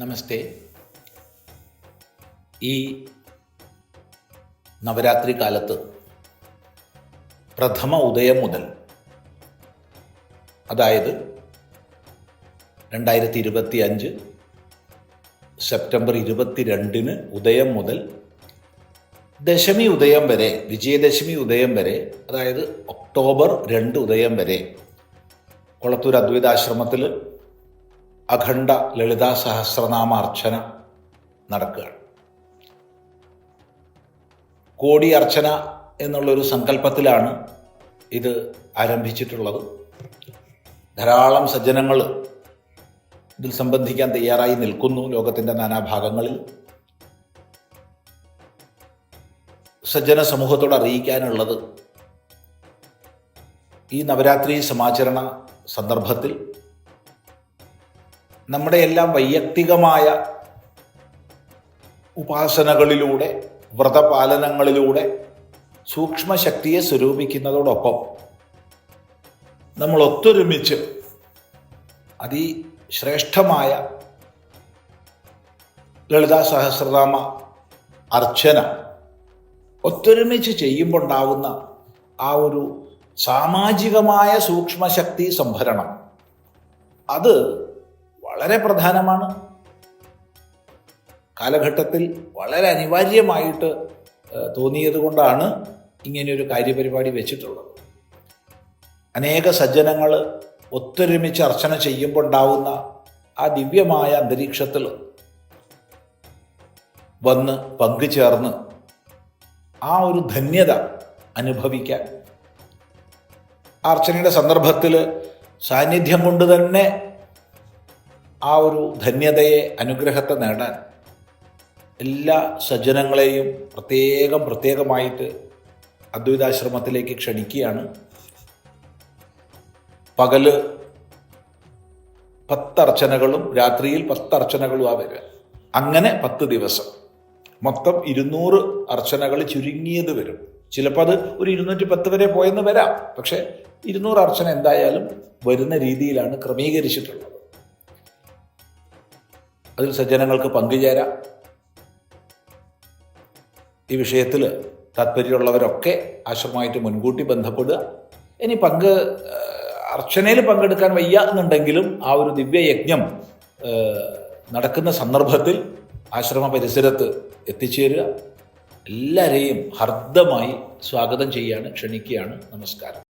നമസ്തേ. ഈ നവരാത്രി കാലത്ത് പ്രഥമ ഉദയം മുതൽ, അതായത് 2025 സെപ്റ്റംബർ 22 ഉദയം മുതൽ ദശമി ഉദയം വരെ, വിജയദശമി ഉദയം വരെ, അതായത് ഒക്ടോബർ 2 ഉദയം വരെ കൊളത്തൂർ അദ്വൈതാശ്രമത്തിൽ അഖണ്ഡ ലളിതാ സഹസ്രനാമ അർച്ചന നടക്കുകയാണ്. കോടി അർച്ചന എന്നുള്ളൊരു സങ്കല്പത്തിലാണ് ഇത് ആരംഭിച്ചിട്ടുള്ളത്. ധാരാളം സജ്ജനങ്ങൾ ഇതിൽ സംബന്ധിക്കാൻ തയ്യാറായി നിൽക്കുന്നു ലോകത്തിൻ്റെ നാനാഭാഗങ്ങളിൽ. സജ്ജന സമൂഹത്തോട് അറിയിക്കാനുള്ളത്, ഈ നവരാത്രി സമാചരണ സന്ദർഭത്തിൽ നമ്മുടെ എല്ലാം വൈയക്തികമായ ഉപാസനകളിലൂടെ, വ്രതപാലനങ്ങളിലൂടെ സൂക്ഷ്മശക്തിയെ സ്വരൂപിക്കുന്നതോടൊപ്പം നമ്മൾ ഒത്തൊരുമിച്ച് അതിശ്രേഷ്ഠമായ ലളിതാ സഹസ്രനാമ അർച്ചന ഒത്തൊരുമിച്ച് ചെയ്യുമ്പോൾ ഉണ്ടാവുന്ന ആ ഒരു സാമാജികമായ സൂക്ഷ്മശക്തി സംഭരണം, അത് വളരെ പ്രധാനമാണ്. കാലഘട്ടത്തിൽ വളരെ അനിവാര്യമായിട്ട് തോന്നിയത് കൊണ്ടാണ് ഇങ്ങനെയൊരു കാര്യപരിപാടി വെച്ചിട്ടുള്ളത്. അനേക സജ്ജനങ്ങൾ ഒത്തൊരുമിച്ച് അർച്ചന ചെയ്യുമ്പോൾ ഉണ്ടാവുന്ന ആ ദിവ്യമായ അന്തരീക്ഷത്തിൽ വന്ന് പങ്കുചേർന്ന് ആ ഒരു ധന്യത അനുഭവിക്കാൻ, അർച്ചനയുടെ സന്ദർഭത്തിൽ സാന്നിധ്യം കൊണ്ട് തന്നെ ആ ഒരു ധന്യതയെ, അനുഗ്രഹത്തെ നേടാൻ എല്ലാ സജ്ജനങ്ങളെയും പ്രത്യേകമായിട്ട് അദ്വൈതാശ്രമത്തിലേക്ക് ക്ഷണിക്കുകയാണ്. പകല് 10 അർച്ചനകളും രാത്രിയിൽ 10 അർച്ചനകളും വരിക. അങ്ങനെ 10 ദിവസം മൊത്തം 200 അർച്ചനകൾ ചുരുങ്ങിയത് വരും. ചിലപ്പോൾ അത് ഒരു 210 വരെ പോയെന്ന് വരാം. പക്ഷേ 200 അർച്ചന എന്തായാലും വരുന്ന രീതിയിലാണ് ക്രമീകരിച്ചിട്ടുള്ളത്. അതിൽ സജ്ജനങ്ങൾക്ക് പങ്കുചേരാം. ഈ വിഷയത്തിൽ താല്പര്യമുള്ളവരൊക്കെ ആശ്രമമായിട്ട് മുൻകൂട്ടി ബന്ധപ്പെടുക. ഇനി അർച്ചനയിൽ പങ്കെടുക്കാൻ വയ്യ എന്നുണ്ടെങ്കിലും ആ ഒരു ദിവ്യയജ്ഞം നടക്കുന്ന സന്ദർഭത്തിൽ ആശ്രമ പരിസരത്ത് എത്തിച്ചേരുക. എല്ലാവരെയും ഹർദ്ദമായി സ്വാഗതം ചെയ്യാണ്, ക്ഷണിക്കുകയാണ്. നമസ്കാരം.